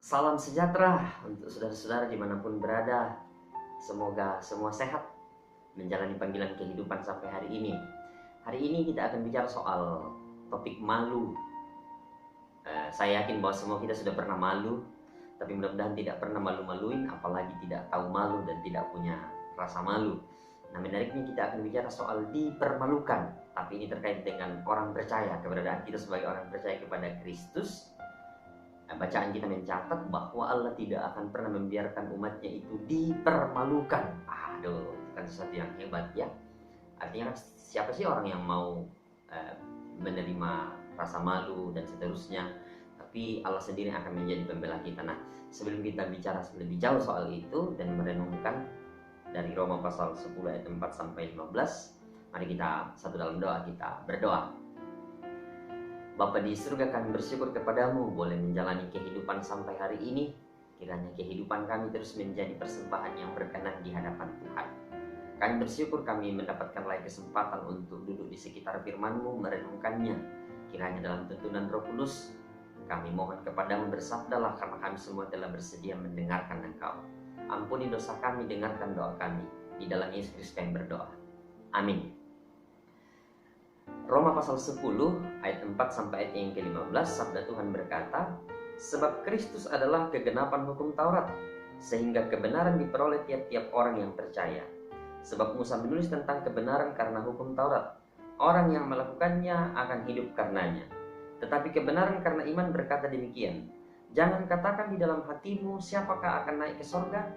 Salam sejahtera untuk saudara-saudara dimanapun berada. Semoga semua sehat menjalani panggilan kehidupan sampai hari ini. Hari ini kita akan bicara soal topik malu. Saya yakin bahwa semua kita sudah pernah malu, tapi mudah-mudahan tidak pernah malu-maluin, apalagi tidak tahu malu dan tidak punya rasa malu. Nah, menariknya kita akan bicara soal dipermalukan, tapi ini terkait dengan orang percaya, keberadaan kita sebagai orang percaya kepada Kristus. Bacaan kita mencatat bahwa Allah tidak akan pernah membiarkan umatnya itu dipermalukan. Aduh, itu kan sesuatu yang hebat ya. Artinya siapa sih orang yang mau menerima rasa malu dan seterusnya. Tapi Allah sendiri akan menjadi pembela kita. Nah, sebelum kita bicara lebih jauh soal itu dan merenungkan dari Roma pasal 10 ayat 4 sampai 15, mari kita satu dalam doa, kita berdoa. Bapa di surga, kami bersyukur kepadamu boleh menjalani kehidupan sampai hari ini. Kiranya kehidupan kami terus menjadi persembahan yang berkenan di hadapan Tuhan. Kami bersyukur kami mendapatkan lagi kesempatan untuk duduk di sekitar firman-Mu, merenungkannya. Kiranya dalam tuntunan Roh Kudus, kami mohon kepadamu, bersabdalah, karena kami semua telah bersedia mendengarkan Engkau. Ampuni dosa kami, dengarkan doa kami. Di dalam Yesus Kristus kami berdoa. Amin. Roma pasal 10 ayat 4 sampai ayat yang ke-15, sabda Tuhan berkata, sebab Kristus adalah kegenapan hukum Taurat, sehingga kebenaran diperoleh tiap-tiap orang yang percaya. Sebab Musa menulis tentang kebenaran karena hukum Taurat. Orang yang melakukannya akan hidup karenanya. Tetapi kebenaran karena iman berkata demikian, jangan katakan di dalam hatimu siapakah akan naik ke sorga,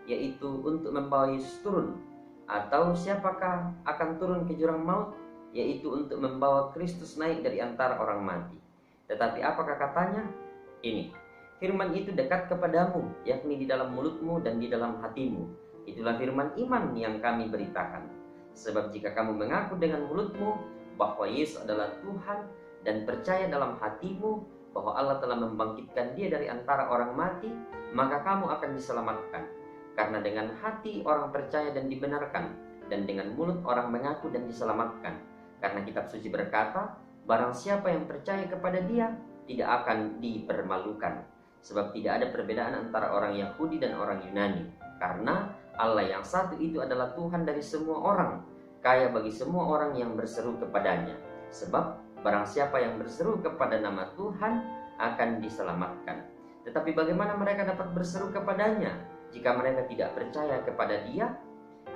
yaitu untuk membawa Yesus turun, atau siapakah akan turun ke jurang maut, yaitu untuk membawa Kristus naik dari antara orang mati. Tetapi apakah katanya? Ini, firman itu dekat kepadamu, yakni di dalam mulutmu dan di dalam hatimu. Itulah firman iman yang kami beritakan. Sebab jika kamu mengaku dengan mulutmu bahwa Yesus adalah Tuhan, dan percaya dalam hatimu bahwa Allah telah membangkitkan Dia dari antara orang mati, maka kamu akan diselamatkan. Karena dengan hati orang percaya dan dibenarkan, dan dengan mulut orang mengaku dan diselamatkan. Karena kitab suci berkata, barang siapa yang percaya kepada Dia tidak akan dipermalukan. Sebab tidak ada perbedaan antara orang Yahudi dan orang Yunani. Karena Allah yang satu itu adalah Tuhan dari semua orang, kaya bagi semua orang yang berseru kepadanya. Sebab barang siapa yang berseru kepada nama Tuhan akan diselamatkan. Tetapi bagaimana mereka dapat berseru kepadanya jika mereka tidak percaya kepada Dia?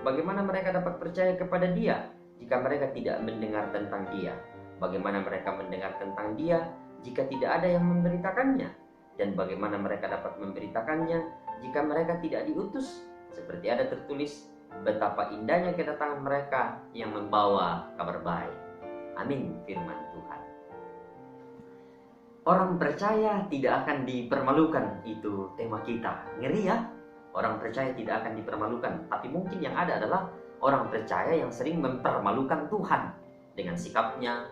Bagaimana mereka dapat percaya kepada Dia jika mereka tidak mendengar tentang Dia? Bagaimana mereka mendengar tentang Dia jika tidak ada yang memberitakannya? Dan bagaimana mereka dapat memberitakannya jika mereka tidak diutus? Seperti ada tertulis, betapa indahnya kedatangan mereka yang membawa kabar baik. Amin, firman Tuhan. Orang percaya tidak akan dipermalukan, itu tema kita. Ngeri ya? Orang percaya tidak akan dipermalukan. Tapi mungkin yang ada adalah orang percaya yang sering mempermalukan Tuhan dengan sikapnya,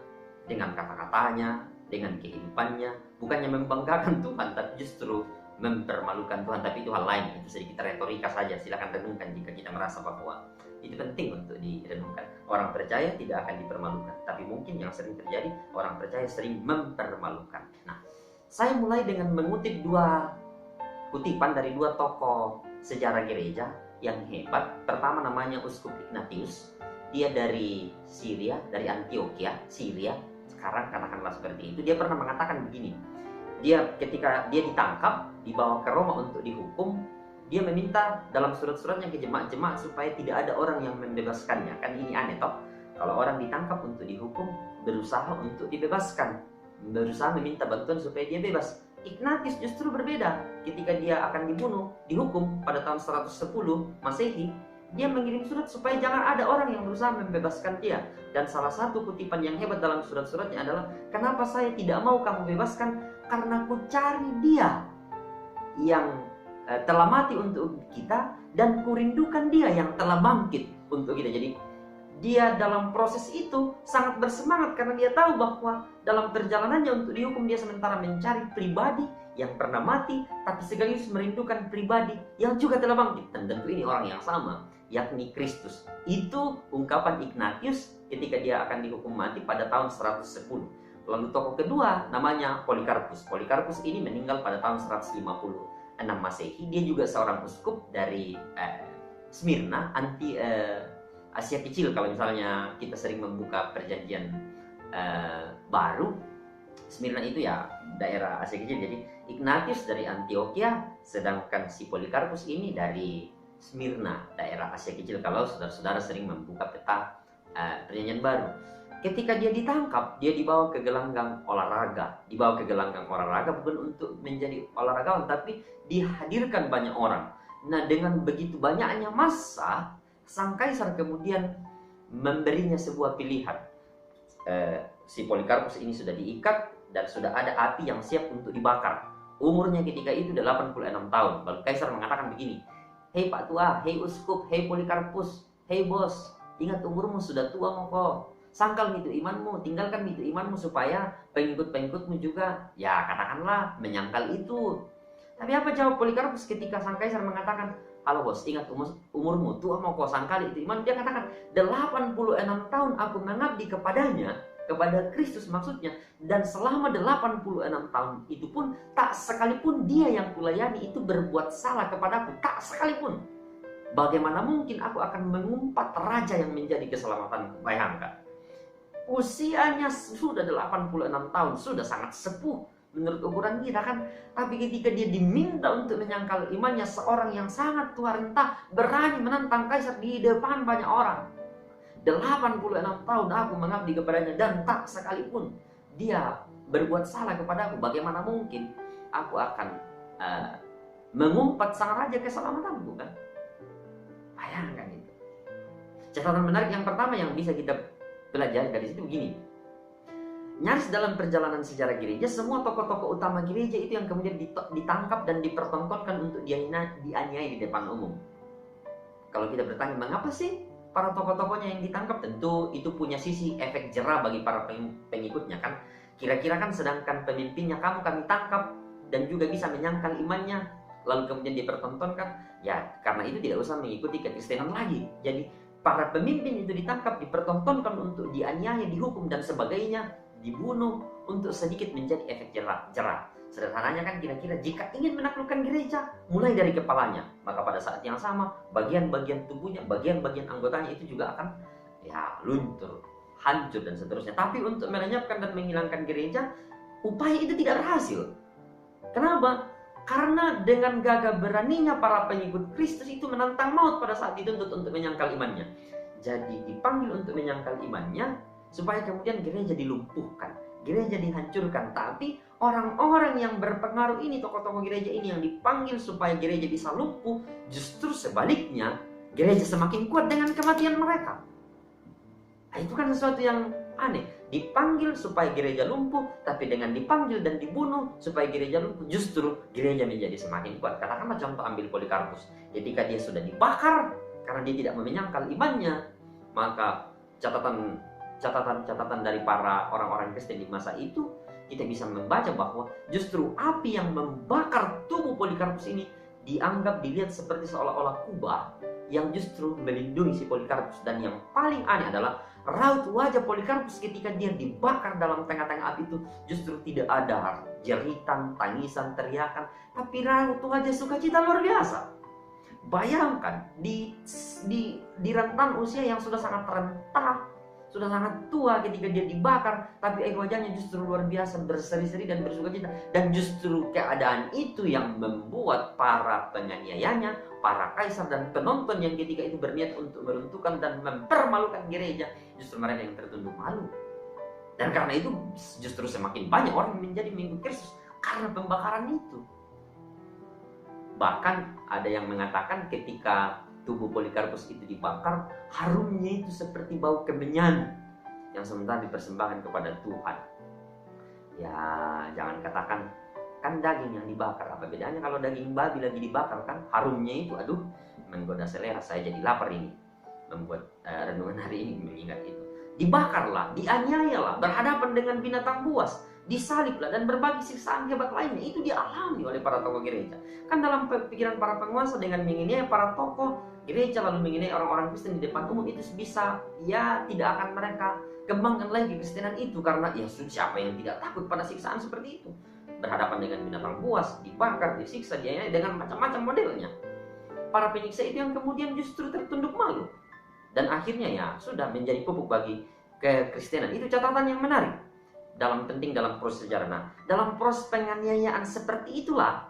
dengan kata-katanya, dengan kehidupannya. Bukannya membanggakan Tuhan, tapi justru mempermalukan Tuhan. Tapi itu hal lain, itu sedikit retorika saja. Silakan renungkan jika kita merasa bahwa itu penting untuk direnungkan. Orang percaya tidak akan dipermalukan, tapi mungkin yang sering terjadi, orang percaya sering mempermalukan. Nah, saya mulai dengan mengutip dua kutipan dari dua tokoh sejarah gereja yang hebat. Pertama namanya Uskup Ignatius. Dia dari Syria, dari Antioquia, Syria. Sekarang katakanlah seperti itu. Dia pernah mengatakan begini. Ketika dia ditangkap, dibawa ke Roma untuk dihukum, dia meminta dalam surat-suratnya ke jemaat-jemaat supaya tidak ada orang yang membebaskannya. Kan ini aneh toh? Kalau orang ditangkap untuk dihukum, berusaha untuk dibebaskan, berusaha meminta bantuan supaya dia bebas. Ignatius justru berbeda. Ketika dia akan dibunuh, dihukum pada tahun 110 Masehi, dia mengirim surat supaya jangan ada orang yang berusaha membebaskan dia. Dan salah satu kutipan yang hebat dalam surat-suratnya adalah, kenapa saya tidak mau kamu bebaskan? Karena ku cari Dia yang telah mati untuk kita, dan kurindukan Dia yang telah bangkit untuk kita. Jadi dia dalam proses itu sangat bersemangat karena dia tahu bahwa dalam perjalanannya untuk dihukum, dia sementara mencari pribadi yang pernah mati, tapi sekaligus merindukan pribadi yang juga telah bangkit. Dan tentu ini orang yang sama, yakni Kristus. Itu ungkapan Ignatius ketika dia akan dihukum mati pada tahun 110. Lalu tokoh kedua namanya Polikarpus. Polikarpus ini meninggal pada tahun 156 Masehi. Dia juga seorang uskup dari Smyrna, Asia Kecil. Kalau misalnya kita sering membuka perjanjian baru, Smyrna itu ya daerah Asia Kecil. Jadi Ignatius dari Antioquia, sedangkan si Polikarpus ini dari Smyrna, daerah Asia Kecil. Kalau saudara-saudara sering membuka peta perjanjian baru. Ketika dia ditangkap, dia dibawa ke gelanggang olahraga. Dibawa ke gelanggang olahraga bukan untuk menjadi olahragawan, tapi dihadirkan banyak orang. Nah, dengan begitu banyaknya massa, sang kaisar kemudian memberinya sebuah pilihan. Si Polikarpus ini sudah diikat dan sudah ada api yang siap untuk dibakar. Umurnya ketika itu 86 tahun. Lalu kaisar mengatakan begini, "Hei Pak Tua, hei Uskup, hei Polikarpus, hei bos, ingat umurmu sudah tua moko. Sangkal itu imanmu, tinggalkan itu imanmu supaya pengikut-pengikutmu juga, ya katakanlah, menyangkal itu." Tapi apa jawab Polikarpus ketika sang kaisar mengatakan, "Halo bos, ingat umurmu, tua moko, sangkal itu iman." Dia katakan, 86 tahun aku mengabdi kepadanya, kepada Kristus maksudnya, dan selama 86 tahun itu pun tak sekalipun dia yang kulayani itu berbuat salah kepadaku, tak sekalipun. Bagaimana mungkin aku akan mengumpat raja yang menjadi keselamatanku? Bayangkan. Usianya sudah 86 tahun, sudah sangat sepuh menurut ukuran kita kan. Tapi ketika dia diminta untuk menyangkal imannya, seorang yang sangat tua renta berani menantang kaisar di depan banyak orang. 86 tahun aku mengabdi kepadanya dan tak sekalipun dia berbuat salah kepadaku. Bagaimana mungkin aku akan mengumpat sang raja keselamatanku kan? Bayangkan itu. Catatan menarik yang pertama yang bisa kita pelajari dari situ begini. Nyaris dalam perjalanan sejarah gereja, semua tokoh-tokoh utama gereja itu yang kemudian ditangkap dan dipertontonkan untuk dianiaya di depan umum. Kalau kita bertanya, mengapa sih para tokoh-tokohnya yang ditangkap? Tentu itu punya sisi efek jerah bagi para pengikutnya kan. Kira-kira kan sedangkan pemimpinnya kami tangkap dan juga bisa menyangkal imannya, lalu kemudian dipertontonkan, ya karena itu tidak usah mengikuti kekristenan lagi. Jadi para pemimpin itu ditangkap, dipertontonkan untuk dianiaya, dihukum dan sebagainya, dibunuh untuk sedikit menjadi efek jerah. Sederhananya kan kira-kira jika ingin menaklukkan gereja, mulai dari kepalanya, maka pada saat yang sama bagian-bagian tubuhnya, bagian-bagian anggotanya itu juga akan ya luntur, hancur dan seterusnya. Tapi untuk melenyapkan dan menghilangkan gereja, upaya itu tidak berhasil. Kenapa? Karena dengan gagah beraninya para pengikut Kristus itu menantang maut pada saat dituntut untuk menyangkal imannya. Jadi dipanggil untuk menyangkal imannya supaya kemudian gereja dilumpuhkan, gereja dihancurkan. Tapi orang-orang yang berpengaruh ini, tokoh-tokoh gereja ini yang dipanggil supaya gereja bisa lumpuh, justru sebaliknya gereja semakin kuat dengan kematian mereka. Nah, itu kan sesuatu yang aneh. Dipanggil supaya gereja lumpuh, tapi dengan dipanggil dan dibunuh supaya gereja lumpuh, justru gereja menjadi semakin kuat. Katakanlah contoh ambil Polikarpus. Ketika dia sudah dibakar karena dia tidak menyangkal imannya, maka catatan dari para orang-orang Kristen di masa itu, kita bisa membaca bahwa justru api yang membakar tubuh Polikarpus ini dilihat seperti seolah-olah kubah yang justru melindungi si Polikarpus. Dan yang paling aneh adalah raut wajah Polikarpus ketika dia dibakar dalam tengah-tengah api itu justru tidak ada jeritan, tangisan, teriakan, tapi raut wajah sukacita luar biasa. Bayangkan di rentan usia yang sudah sangat renta, sudah sangat tua ketika dia dibakar, tapi wajahnya justru luar biasa berseri-seri dan bersukacita. Dan justru keadaan itu yang membuat para penganiayanya, para kaisar dan penonton yang ketika itu berniat untuk meruntuhkan dan mempermalukan gereja, justru mereka yang tertunduk malu. Dan karena itu justru semakin banyak orang menjadi mengikut Kristus karena pembakaran itu. Bahkan ada yang mengatakan ketika tubuh Polikarpus itu dibakar, harumnya itu seperti bau kemenyan yang sementara dipersembahkan kepada Tuhan. Ya jangan katakan kan daging yang dibakar, apa bedanya kalau daging babi lagi dibakar kan? Harumnya itu aduh menggoda selera. Saya jadi lapar ini membuat renungan hari ini mengingat itu. Dibakarlah, dianiayalah, berhadapan dengan binatang buas. disaliblah, dan berbagai siksaan hebat lainnya. Itu dialami oleh para tokoh gereja. Kan dalam pikiran para penguasa, dengan menginginai para tokoh gereja lalu menginginai orang-orang Kristen di depan umum, itu bisa ya tidak akan mereka kembangkan lagi kekristenan itu, karena ya siapa yang tidak takut pada siksaan seperti itu, berhadapan dengan binatang buas, dibakar, disiksa, dianiaya dengan macam-macam modelnya. Para penyiksa itu yang kemudian justru tertunduk malu dan akhirnya ya sudah menjadi pupuk bagi kekristenan. Itu catatan yang menarik penting dalam proses sejarah. Nah, dalam proses penganiayaan seperti itulah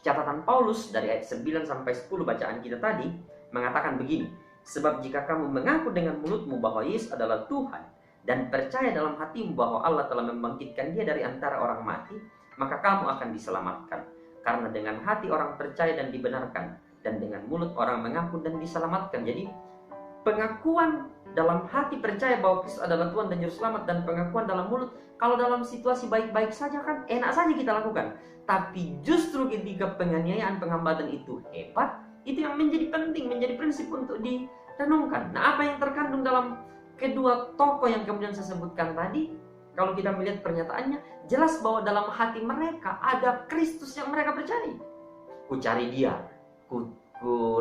catatan Paulus dari ayat 9 sampai 10 bacaan kita tadi mengatakan begini: sebab jika kamu mengaku dengan mulutmu bahwa Yesus adalah Tuhan dan percaya dalam hatimu bahwa Allah telah membangkitkan Dia dari antara orang mati, maka kamu akan diselamatkan. Karena dengan hati orang percaya dan dibenarkan, dan dengan mulut orang mengaku dan diselamatkan. Jadi pengakuan dalam hati percaya bahwa Kristus adalah Tuhan dan Juru Selamat, dan pengakuan dalam mulut, kalau dalam situasi baik-baik saja kan enak saja kita lakukan. Tapi justru ketika penganiayaan, penghambatan itu hebat, itu yang menjadi penting, menjadi prinsip untuk direnungkan. Nah, apa yang terkandung dalam kedua tokoh yang kemudian saya sebutkan tadi, kalau kita melihat pernyataannya, jelas bahwa dalam hati mereka ada Kristus yang mereka percaya. Ku cari Dia, ku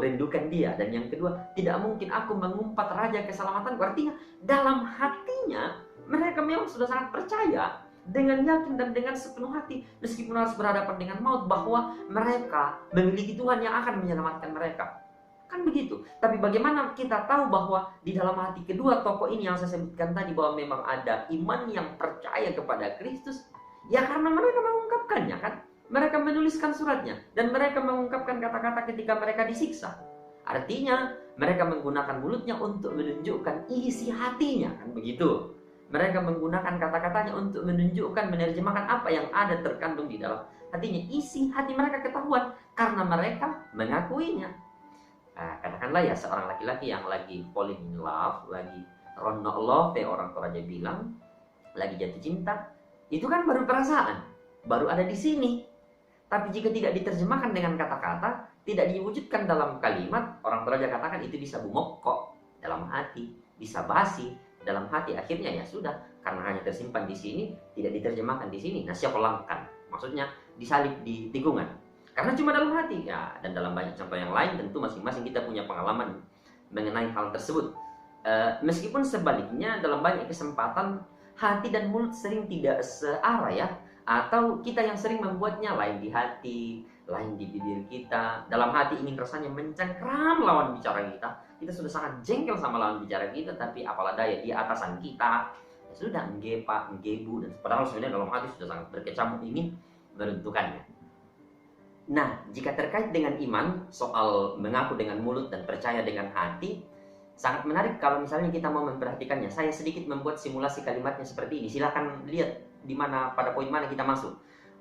rindukan Dia. Dan yang kedua, tidak mungkin aku mengumpat raja keselamatanku. Artinya dalam hatinya mereka memang sudah sangat percaya dengan yakin dan dengan sepenuh hati, meskipun harus berhadapan dengan maut, bahwa mereka memiliki Tuhan yang akan menyelamatkan mereka. Kan begitu. Tapi bagaimana kita tahu bahwa di dalam hati kedua tokoh ini yang saya sebutkan tadi, bahwa memang ada iman yang percaya kepada Kristus? Ya karena mereka mengungkapkannya kan. Mereka menuliskan suratnya dan mereka mengungkapkan kata-kata ketika mereka disiksa. Artinya mereka menggunakan mulutnya untuk menunjukkan isi hatinya, kan begitu. Mereka menggunakan kata-katanya untuk menunjukkan, menerjemahkan apa yang ada terkandung di dalam hatinya. Isi hati mereka ketahuan karena mereka mengakuinya. Nah, katakanlah ya seorang laki-laki yang lagi falling in love, lagi rono love, orang Toraja bilang, lagi jatuh cinta, itu kan baru perasaan, baru ada di sini. Tapi jika tidak diterjemahkan dengan kata-kata, tidak diwujudkan dalam kalimat, orang Toraja katakan itu bisa bumokok dalam hati, bisa basi dalam hati. Akhirnya ya sudah, karena hanya tersimpan di sini, tidak diterjemahkan di sini. Nah, siapa langkan? Maksudnya disalib di tikungan. Karena cuma dalam hati ya, dan dalam banyak contoh yang lain tentu masing-masing kita punya pengalaman mengenai hal tersebut. Meskipun sebaliknya dalam banyak kesempatan hati dan mulut sering tidak searah ya, atau kita yang sering membuatnya, lain di hati, lain di bibir kita. Dalam hati ingin rasanya mencengkram lawan bicara kita, kita sudah sangat jengkel sama lawan bicara kita, tapi apalah daya, dia atasan kita, ya sudah enggepa, enggebu, dan padahal sebenarnya dalam hati sudah sangat berkecamuk ingin meruntuhkannya. Nah, jika terkait dengan iman, soal mengaku dengan mulut dan percaya dengan hati, sangat menarik kalau misalnya kita mau memperhatikannya. Saya sedikit membuat simulasi kalimatnya seperti ini. Silakan lihat di mana, pada poin mana kita masuk.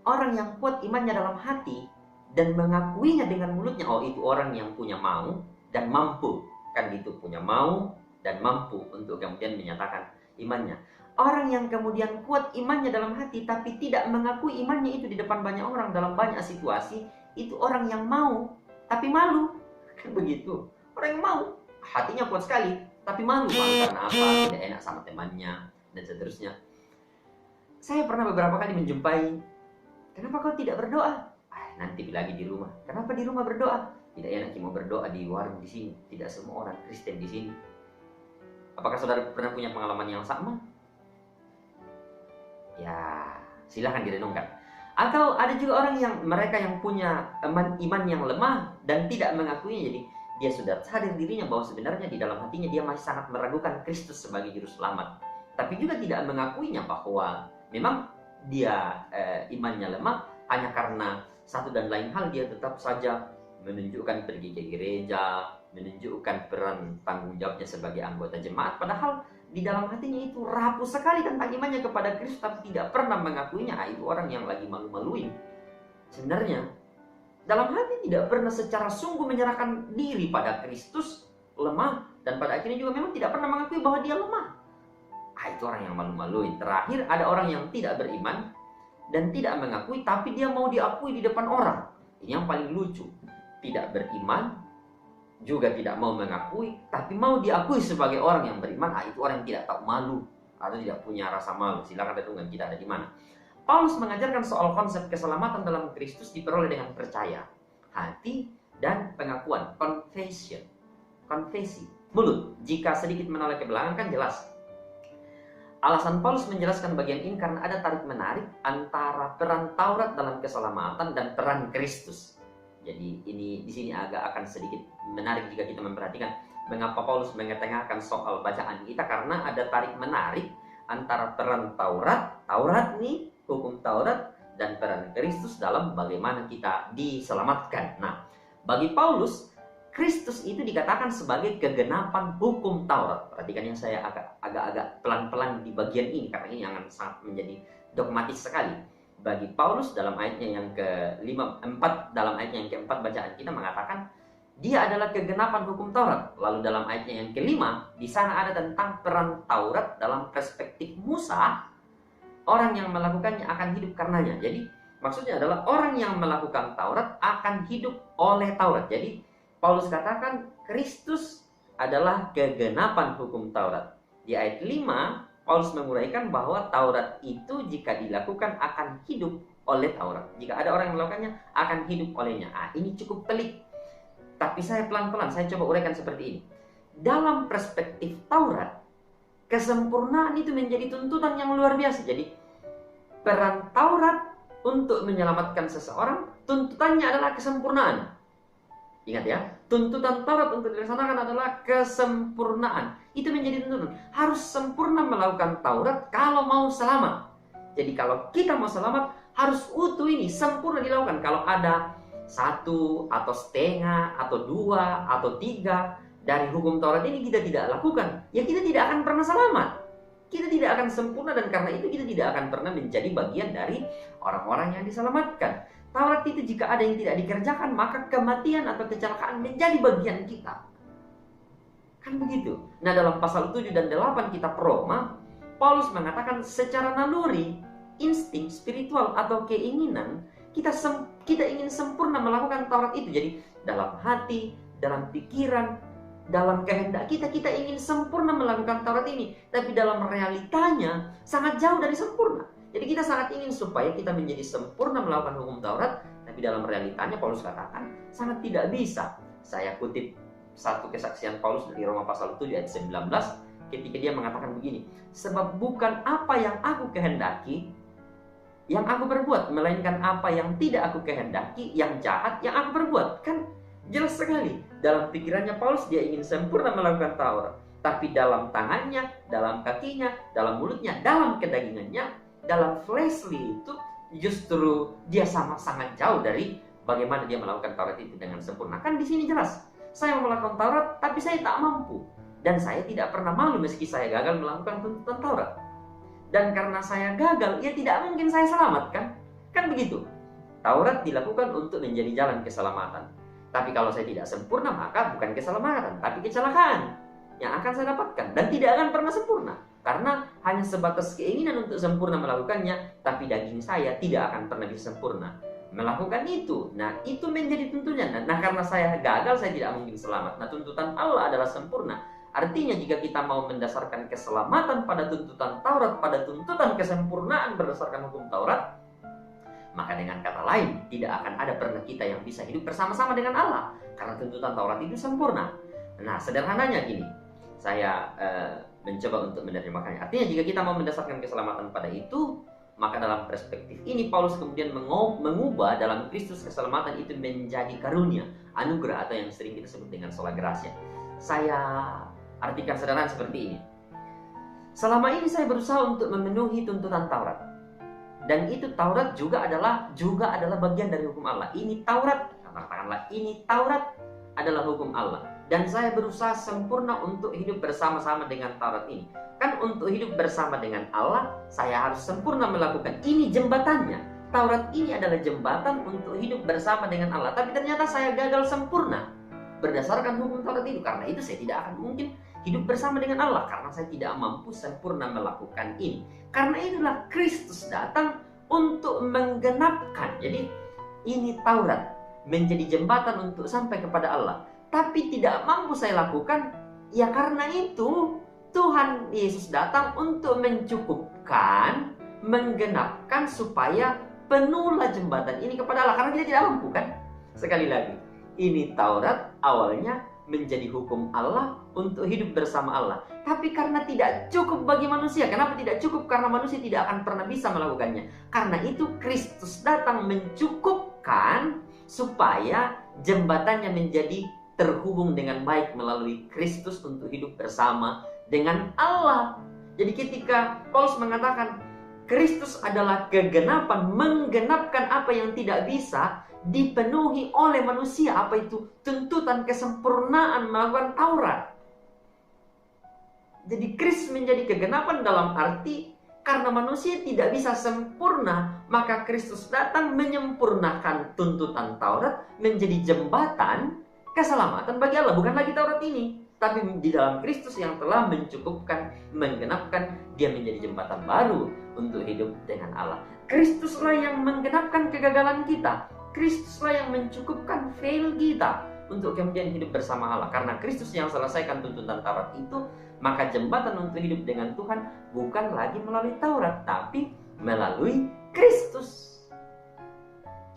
Orang yang kuat imannya dalam hati dan mengakuinya dengan mulutnya, oh itu orang yang punya mau dan mampu. Kan gitu, punya mau dan mampu untuk kemudian menyatakan imannya. Orang yang kemudian kuat imannya dalam hati tapi tidak mengakui imannya itu di depan banyak orang dalam banyak situasi, itu orang yang mau tapi malu. Kan begitu. Orang yang mau, hatinya kuat sekali tapi malu. Malu karena apa? Tidak enak sama temannya dan seterusnya. Saya pernah beberapa kali menjumpai, kenapa kau tidak berdoa? Nanti lagi di rumah. Kenapa di rumah berdoa? Tidak enak cuma berdoa di warung di sini. Tidak semua orang Kristen di sini. Apakah saudara pernah punya pengalaman yang sama? Ya, silahkan direnungkan. Atau ada juga orang yang mereka yang punya iman yang lemah dan tidak mengakuinya. Jadi dia sudah sadar dirinya bahwa sebenarnya di dalam hatinya dia masih sangat meragukan Kristus sebagai juru selamat. Tapi juga tidak mengakuinya bahwa memang dia imannya lemah, hanya karena satu dan lain hal dia tetap saja menunjukkan pergi ke gereja, menunjukkan peran tanggung jawabnya sebagai anggota jemaat, padahal di dalam hatinya itu rapuh sekali tentang imannya kepada Kristus tapi tidak pernah mengakuinya. Itu orang yang lagi malu-maluin. Sebenarnya dalam hati tidak pernah secara sungguh menyerahkan diri pada Kristus, lemah, dan pada akhirnya juga memang tidak pernah mengakui bahwa dia lemah. Itu orang yang malu-maluin. Terakhir ada orang yang tidak beriman dan tidak mengakui, tapi dia mau diakui di depan orang. Ini yang paling lucu. Tidak beriman, juga tidak mau mengakui, tapi mau diakui sebagai orang yang beriman. Itu orang yang tidak tahu malu atau tidak punya rasa malu. Silakan renungkan kita ada di mana. Paulus mengajarkan soal konsep keselamatan dalam Kristus diperoleh dengan percaya, hati, dan pengakuan, confession, konfesi, mulut. Jika sedikit menoleh ke belakang kan jelas. Alasan Paulus menjelaskan bagian ini karena ada tarik-menarik antara peran Taurat dalam keselamatan dan peran Kristus. Jadi ini di sini akan sedikit menarik jika kita memperhatikan mengapa Paulus mengetengahkan soal bacaan kita, karena ada tarik-menarik antara peran Taurat nih, hukum Taurat, dan peran Kristus dalam bagaimana kita diselamatkan. Nah, bagi Paulus, Kristus itu dikatakan sebagai kegenapan hukum Taurat. Perhatikan yang saya agak-agak pelan-pelan di bagian ini, karena ini akan sangat menjadi dogmatis sekali. Bagi Paulus dalam ayatnya yang dalam ayatnya yang keempat bacaan kita mengatakan dia adalah kegenapan hukum Taurat. Lalu dalam ayatnya yang kelima, di sana ada tentang peran Taurat dalam perspektif Musa. Orang yang melakukannya akan hidup karenanya. Jadi maksudnya adalah orang yang melakukan Taurat akan hidup oleh Taurat. Jadi Paulus katakan Kristus adalah kegenapan hukum Taurat. Di ayat 5, Paulus menguraikan bahwa Taurat itu jika dilakukan akan hidup oleh Taurat. Jika ada orang yang melakukannya akan hidup olehnya. Ini cukup pelik. Tapi saya pelan-pelan, saya coba uraikan seperti ini. Dalam perspektif Taurat, kesempurnaan itu menjadi tuntutan yang luar biasa. Jadi peran Taurat untuk menyelamatkan seseorang, tuntutannya adalah kesempurnaan. Ingat ya, tuntutan Taurat untuk dilaksanakan adalah kesempurnaan. Itu menjadi tuntutan. Harus sempurna melakukan Taurat kalau mau selamat. Jadi kalau kita mau selamat, harus utuh ini, sempurna dilakukan. Kalau ada 1 atau setengah atau 2 atau 3 dari hukum Taurat ini kita tidak lakukan, ya kita tidak akan pernah selamat. Kita tidak akan sempurna, dan karena itu kita tidak akan pernah menjadi bagian dari orang-orang yang diselamatkan. Taurat itu jika ada yang tidak dikerjakan, maka kematian atau kecelakaan menjadi bagian kita. Kan begitu. Nah, dalam pasal 7 dan 8 kitab Roma, Paulus mengatakan secara naluri, insting spiritual atau keinginan, kita ingin sempurna melakukan Taurat itu. Jadi dalam hati, dalam pikiran, dalam kehendak kita ingin sempurna melakukan Taurat ini. Tapi dalam realitanya sangat jauh dari sempurna. Jadi kita sangat ingin supaya kita menjadi sempurna melakukan hukum Taurat. Tapi dalam realitanya Paulus katakan sangat tidak bisa. Saya kutip satu kesaksian Paulus dari Roma pasal 7 ayat 19. Ketika dia mengatakan begini. Sebab bukan apa yang aku kehendaki yang aku berbuat, melainkan apa yang tidak aku kehendaki, yang jahat yang aku berbuat. Kan jelas sekali. Dalam pikirannya Paulus dia ingin sempurna melakukan Taurat. Tapi dalam tangannya, dalam kakinya, dalam mulutnya, dalam kedagingannya, dalam fleshly itu justru dia sangat jauh dari bagaimana dia melakukan Taurat itu dengan sempurna. Kan di sini jelas. Saya mau melakukan Taurat tapi saya tak mampu. Dan saya tidak pernah malu meski saya gagal melakukan tuntutan Taurat. Dan karena saya gagal, ya tidak mungkin saya selamat kan? Kan begitu. Taurat dilakukan untuk menjadi jalan keselamatan. Tapi kalau saya tidak sempurna, maka bukan keselamatan, tapi kecelakaan yang akan saya dapatkan. Dan tidak akan pernah sempurna. Karena hanya sebatas keinginan untuk sempurna melakukannya, tapi daging saya tidak akan pernah bisa sempurna melakukan itu. Nah, itu menjadi tuntutan. Nah, karena saya gagal, saya tidak mungkin selamat. Nah, tuntutan Allah adalah sempurna. Artinya jika kita mau mendasarkan keselamatan pada tuntutan Taurat, pada tuntutan kesempurnaan berdasarkan hukum Taurat, maka dengan kata lain, tidak akan ada pernah kita yang bisa hidup bersama-sama dengan Allah. Karena tuntutan Taurat itu sempurna. Nah, sederhananya gini, saya mencoba untuk menerjemahkannya. Artinya jika kita mau mendasarkan keselamatan pada itu, maka dalam perspektif ini Paulus kemudian mengubah dalam Kristus keselamatan itu menjadi karunia, anugerah, atau yang sering kita sebut dengan sola gratia. Saya artikan sederhana seperti ini. Selama ini saya berusaha untuk memenuhi tuntutan Taurat. Dan itu Taurat juga adalah bagian dari hukum Allah. Ini Taurat, katakanlah ini Taurat adalah hukum Allah. Dan saya berusaha sempurna untuk hidup bersama-sama dengan Taurat ini. Kan untuk hidup bersama dengan Allah, saya harus sempurna melakukan. Ini jembatannya. Taurat ini adalah jembatan untuk hidup bersama dengan Allah. Tapi ternyata saya gagal sempurna berdasarkan hukum Taurat itu. Karena itu saya tidak akan mungkin hidup bersama dengan Allah. Karena saya tidak mampu sempurna melakukan ini. Karena itulah Kristus datang untuk menggenapkan. Jadi ini Taurat menjadi jembatan untuk sampai kepada Allah. Tapi tidak mampu saya lakukan. Ya karena itu Tuhan Yesus datang untuk mencukupkan menggenapkan supaya penuhlah jembatan ini kepada Allah. Karena kita tidak mampu kan? Sekali lagi, ini Taurat awalnya menjadi hukum Allah untuk hidup bersama Allah. Tapi karena tidak cukup bagi manusia. Kenapa tidak cukup? Karena manusia tidak akan pernah bisa melakukannya. Karena itu Kristus datang mencukupkan supaya jembatannya menjadi terhubung dengan baik melalui Kristus untuk hidup bersama dengan Allah. Jadi ketika Paulus mengatakan Kristus adalah kegenapan, menggenapkan apa yang tidak bisa dipenuhi oleh manusia. Apa itu? Tuntutan kesempurnaan melakukan Taurat. Jadi Kristus menjadi kegenapan dalam arti karena manusia tidak bisa sempurna, maka Kristus datang menyempurnakan tuntutan Taurat menjadi jembatan keselamatan bagi Allah. Bukan lagi Taurat ini, tapi di dalam Kristus yang telah mencukupkan, menggenapkan, dia menjadi jembatan baru untuk hidup dengan Allah. Kristuslah yang menggenapkan kegagalan kita. Kristuslah yang mencukupkan fail kita untuk kemudian hidup bersama Allah. Karena Kristus yang selesaikan tuntutan Taurat itu, maka jembatan untuk hidup dengan Tuhan bukan lagi melalui Taurat, tapi melalui Kristus.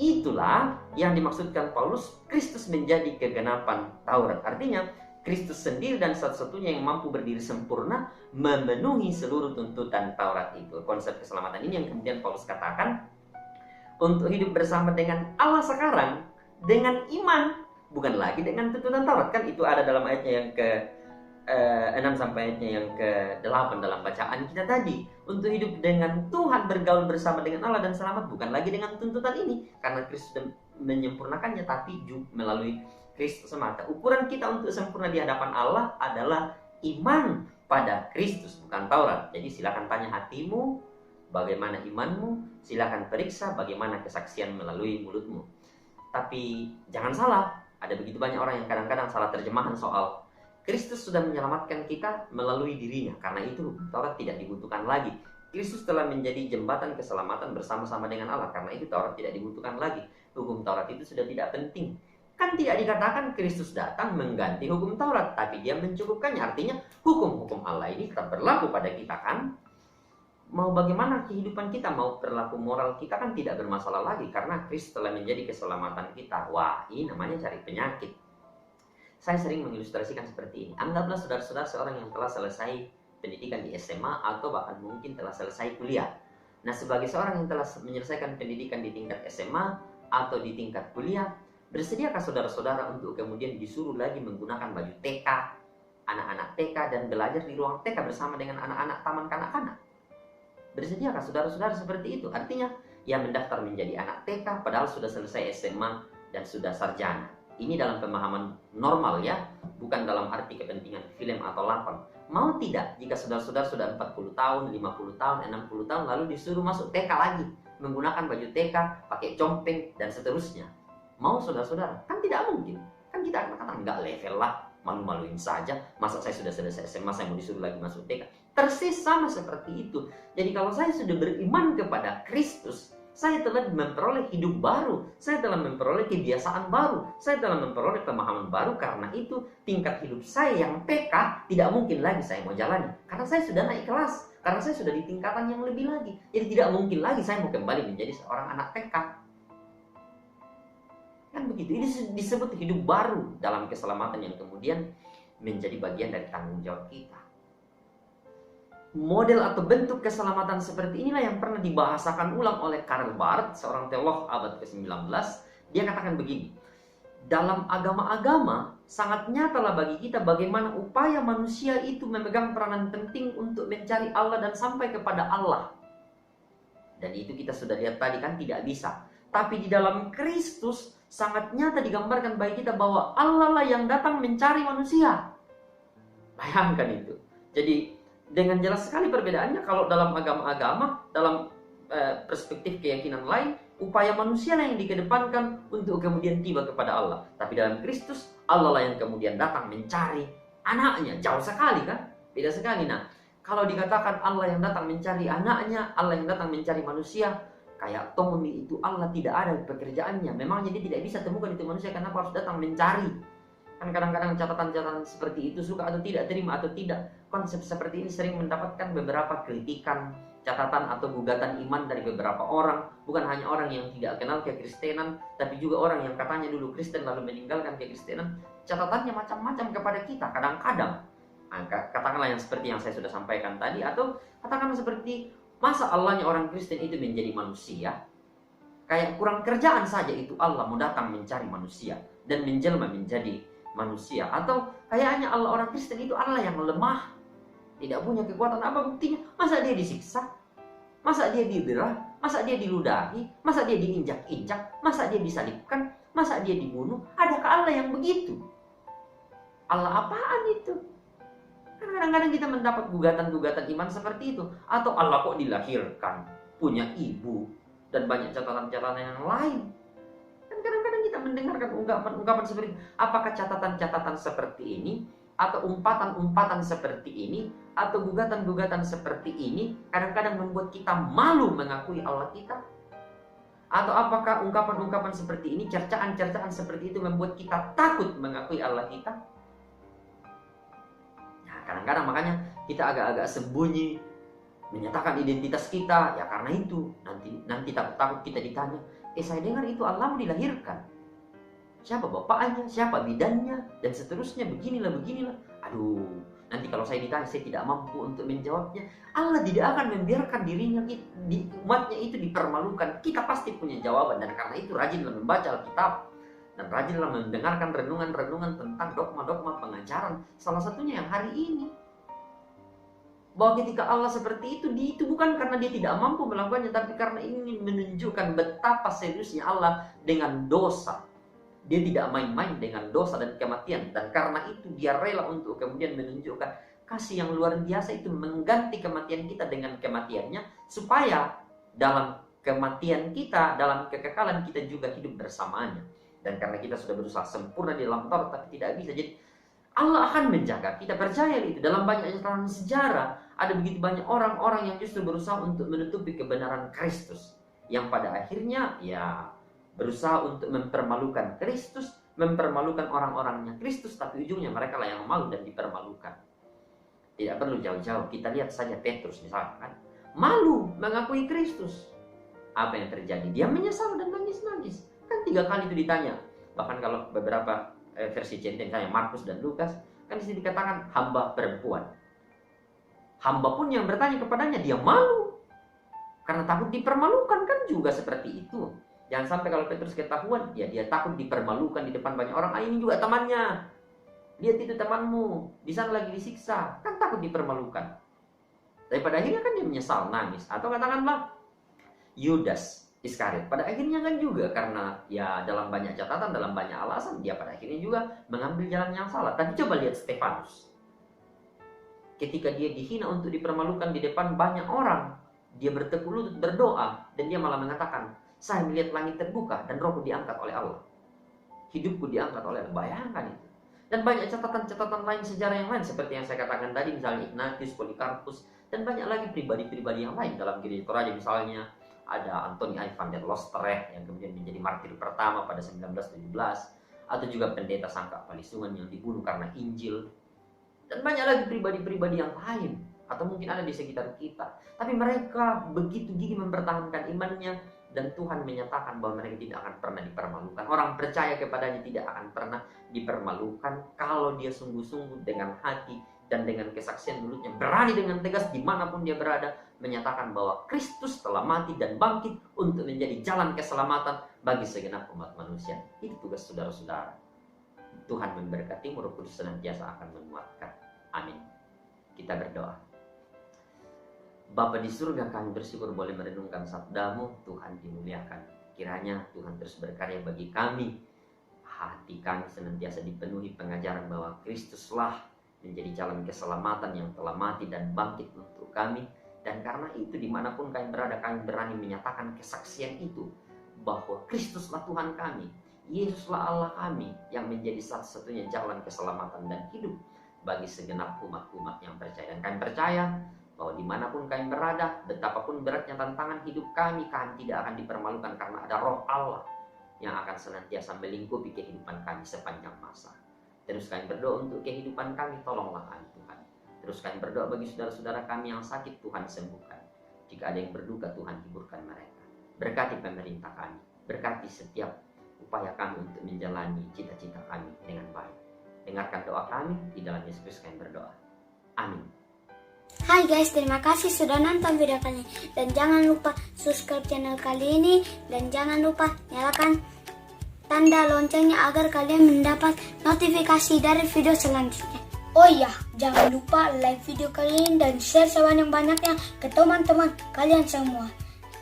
Itulah yang dimaksudkan Paulus, Kristus menjadi kegenapan Taurat. Artinya, Kristus sendiri dan satu-satunya yang mampu berdiri sempurna memenuhi seluruh tuntutan Taurat itu. Konsep keselamatan ini yang kemudian Paulus katakan untuk hidup bersama dengan Allah sekarang dengan iman, bukan lagi dengan tuntutan Taurat. Kan itu ada dalam ayatnya yang ke-6 sampai ayatnya yang ke-8 dalam bacaan kita tadi. Untuk hidup dengan Tuhan, bergaul bersama dengan Allah dan selamat bukan lagi dengan tuntutan ini, karena Kristus sudah menyempurnakannya, tapi juga melalui Kristus semata. Ukuran kita untuk sempurna di hadapan Allah adalah iman pada Kristus, bukan Taurat. Jadi silakan tanya hatimu bagaimana imanmu, silakan periksa bagaimana kesaksian melalui mulutmu. Tapi jangan salah, ada begitu banyak orang yang kadang-kadang salah terjemahan soal Kristus sudah menyelamatkan kita melalui dirinya. Karena itu Taurat tidak dibutuhkan lagi. Kristus telah menjadi jembatan keselamatan bersama-sama dengan Allah. Karena itu Taurat tidak dibutuhkan lagi. Hukum Taurat itu sudah tidak penting. Kan tidak dikatakan Kristus datang mengganti hukum Taurat, tapi dia mencukupkannya. Artinya hukum-hukum Allah ini tetap berlaku pada kita kan. Mau bagaimana kehidupan kita, mau perilaku moral kita kan tidak bermasalah lagi. Karena Kristus telah menjadi keselamatan kita. Wah, ini namanya cari penyakit. Saya sering mengilustrasikan seperti ini. Anggaplah saudara-saudara seorang yang telah selesai pendidikan di SMA atau bahkan mungkin telah selesai kuliah. Nah, sebagai seorang yang telah menyelesaikan pendidikan di tingkat SMA atau di tingkat kuliah, bersediakah saudara-saudara untuk kemudian disuruh lagi menggunakan baju TK, anak-anak TK, dan belajar di ruang TK bersama dengan anak-anak taman kanak-kanak? Bersediakah saudara-saudara seperti itu? Artinya, ia mendaftar menjadi anak TK padahal sudah selesai SMA dan sudah sarjana. Ini dalam pemahaman normal ya, bukan dalam arti kepentingan film atau lapang. Mau tidak jika saudara-saudara sudah 40 tahun, 50 tahun, 60 tahun lalu disuruh masuk TK lagi, menggunakan baju TK, pakai compeng, dan seterusnya. Mau saudara-saudara? Kan tidak mungkin. Kan kita akan katakan, enggak, level lah, malu-maluin saja. Masa saya sudah selesai SMA, saya mau disuruh lagi masuk TK? Persis sama seperti itu. Jadi kalau saya sudah beriman kepada Kristus, saya telah memperoleh hidup baru, saya telah memperoleh kebiasaan baru, saya telah memperoleh pemahaman baru. Karena itu tingkat hidup saya yang TK tidak mungkin lagi saya mau jalani, karena saya sudah naik kelas, karena saya sudah di tingkatan yang lebih lagi. Jadi tidak mungkin lagi saya mau kembali menjadi seorang anak TK. Kan begitu, ini disebut hidup baru dalam keselamatan yang kemudian menjadi bagian dari tanggung jawab kita. Model atau bentuk keselamatan seperti inilah yang pernah dibahasakan ulang oleh Karl Barth, seorang teolog abad ke-19. Dia katakan begini, dalam agama-agama sangat nyatalah bagi kita bagaimana upaya manusia itu memegang peranan penting untuk mencari Allah dan sampai kepada Allah. Dan itu kita sudah lihat tadi kan tidak bisa. Tapi di dalam Kristus sangat nyata digambarkan bagi kita bahwa Allah lah yang datang mencari manusia. Bayangkan itu. Jadi dengan jelas sekali perbedaannya. Kalau dalam agama-agama, dalam perspektif keyakinan lain, upaya manusia lah yang dikedepankan untuk kemudian tiba kepada Allah. Tapi dalam Kristus, Allah lah yang kemudian datang mencari anaknya. Jauh sekali kan? Beda sekali. Nah, kalau dikatakan Allah yang datang mencari anaknya, Allah yang datang mencari manusia, kayak itu Allah tidak ada pekerjaannya. Memangnya dia tidak bisa temukan itu manusia, kenapa harus datang mencari? Kan kadang-kadang catatan-catatan seperti itu suka atau tidak terima atau tidak. Konsep seperti ini sering mendapatkan beberapa kritikan, catatan atau gugatan iman dari beberapa orang. Bukan hanya orang yang tidak kenal kekristenan, tapi juga orang yang katanya dulu Kristen lalu meninggalkan kekristenan. Catatannya macam-macam kepada kita kadang-kadang. Katakanlah yang seperti yang saya sudah sampaikan tadi, atau katakanlah seperti masa Allahnya orang Kristen itu menjadi manusia. Kayak kurang kerjaan saja itu Allah mau datang mencari manusia dan menjelma menjadi manusia. Atau kayaknya Allah orang Kristen itu Allah yang lemah, tidak punya kekuatan. Apa buktinya? Masa dia disiksa? Masa dia didera? Masa dia diludahi? Masa dia diinjak-injak? Masa dia disalibkan? Masa dia dibunuh? Adakah Allah yang begitu? Allah apaan itu? Kadang-kadang kita mendapat gugatan-gugatan iman seperti itu. Atau Allah kok dilahirkan, punya ibu, dan banyak catatan-catatan yang lain. Dan kadang-kadang kita mendengarkan ungkapan-ungkapan seperti itu. Apakah catatan-catatan seperti ini, atau umpatan-umpatan seperti ini, atau gugatan-gugatan seperti ini kadang-kadang membuat kita malu mengakui Allah kita? Atau apakah ungkapan-ungkapan seperti ini, cercaan-cercaan seperti itu membuat kita takut mengakui Allah kita? Nah, kadang-kadang makanya kita agak-agak sembunyi menyatakan identitas kita, ya karena itu nanti takut kita ditanya, saya dengar itu Allah dilahirkan, siapa bapaknya, siapa bidannya, dan seterusnya, beginilah. Aduh, nanti kalau saya ditanya saya tidak mampu untuk menjawabnya. Allah tidak akan membiarkan dirinya di umatnya itu dipermalukan. Kita pasti punya jawaban, dan karena itu rajinlah membaca Alkitab dan rajinlah mendengarkan renungan-renungan tentang dogma-dogma pengajaran. Salah satunya yang hari ini, bahwa ketika Allah seperti itu bukan karena dia tidak mampu melakukannya, tapi karena ingin menunjukkan betapa seriusnya Allah dengan dosa. Dia tidak main-main dengan dosa dan kematian, dan karena itu dia rela untuk kemudian menunjukkan kasih yang luar biasa itu, mengganti kematian kita dengan kematiannya, supaya dalam kematian kita, dalam kekekalan kita juga hidup bersamanya. Dan karena kita sudah berusaha sempurna di dalam Taurat tapi tidak bisa, jadi Allah akan menjaga kita. Percaya itu. Dalam banyak catatan sejarah ada begitu banyak orang-orang yang justru berusaha untuk menutupi kebenaran Kristus, yang pada akhirnya ya berusaha untuk mempermalukan Kristus, mempermalukan orang-orangnya Kristus, tapi ujungnya mereka lah yang malu dan dipermalukan. Tidak perlu jauh-jauh, kita lihat saja Petrus misalkan, malu mengakui Kristus. Apa yang terjadi? Dia menyesal dan nangis-nangis. Kan 3 kali itu ditanya. Bahkan kalau beberapa versi centeng misalnya Markus dan Lukas, kan di sini dikatakan hamba perempuan. Hamba pun yang bertanya kepadanya, dia malu karena takut dipermalukan, kan juga seperti itu. Jangan sampai kalau Petrus ketahuan, ya dia takut dipermalukan di depan banyak orang. Ini juga temannya, lihat itu temanmu di sana lagi disiksa, kan takut dipermalukan. Tapi pada akhirnya kan dia menyesal, nangis. Atau katakanlah Yudas Iskariot, pada akhirnya kan juga karena ya dalam banyak catatan, dalam banyak alasan, dia pada akhirnya juga mengambil jalan yang salah. Tapi coba lihat Stefanus, ketika dia dihina untuk dipermalukan di depan banyak orang, dia bertekuk lutut berdoa, dan dia malah mengatakan, saya melihat langit terbuka dan rohku diangkat oleh Allah, hidupku diangkat oleh Allah. Bayangkan itu. Dan banyak catatan-catatan lain sejarah yang lain seperti yang saya katakan tadi, misalnya Ignatius, Polikarpus, dan banyak lagi pribadi-pribadi yang lain dalam gereja Toraja. Misalnya ada Antoni van der Losterecht yang kemudian menjadi martir pertama pada 1917, atau juga pendeta Sangka Palisungan yang dibunuh karena Injil, dan banyak lagi pribadi-pribadi yang lain, atau mungkin ada di sekitar kita. Tapi mereka begitu gigih mempertahankan imannya, dan Tuhan menyatakan bahwa mereka tidak akan pernah dipermalukan. Orang percaya kepadanya tidak akan pernah dipermalukan kalau dia sungguh-sungguh dengan hati dan dengan kesaksian mulutnya, berani dengan tegas dimanapun dia berada, menyatakan bahwa Kristus telah mati dan bangkit untuk menjadi jalan keselamatan bagi segenap umat manusia. Itu tugas saudara-saudara. Tuhan memberkati, Roh Kudus senantiasa akan menguatkan. Amin. Kita berdoa. Bapa di surga, kami bersyukur boleh merenungkan sabda-Mu. Tuhan dimuliakan. Kiranya Tuhan terus berkarya bagi kami. Hati kami senantiasa dipenuhi pengajaran bahwa Kristuslah menjadi jalan keselamatan yang telah mati dan bangkit untuk kami. Dan karena itu dimanapun kami berada, kami berani menyatakan kesaksian itu, bahwa Kristuslah Tuhan kami, Yesuslah Allah kami, yang menjadi satu-satunya jalan keselamatan dan hidup bagi segenap umat-umat yang percaya. Dan kami percaya bahwa dimanapun kami berada, betapapun beratnya tantangan hidup kami tidak akan dipermalukan, karena ada Roh Allah yang akan senantiasa melingkupi kehidupan kami sepanjang masa. Terus kami berdoa untuk kehidupan kami, tolonglah kami Tuhan. Terus kami berdoa bagi saudara-saudara kami yang sakit, Tuhan sembuhkan. Jika ada yang berduka, Tuhan hiburkan mereka. Berkati pemerintah kami, berkati setiap upaya kami untuk menjalani cita-cita kami dengan baik. Dengarkan doa kami, di dalam Yesus Kristus kami berdoa. Amin. Hai guys, terima kasih sudah nonton video kali ini. Dan jangan lupa subscribe channel kali ini. Dan jangan lupa nyalakan tanda loncengnya agar kalian mendapat notifikasi dari video selanjutnya. Oh iya, jangan lupa like video kali ini dan share sebanyak-banyaknya ke teman-teman kalian semua.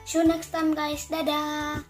See you next time guys, dadah.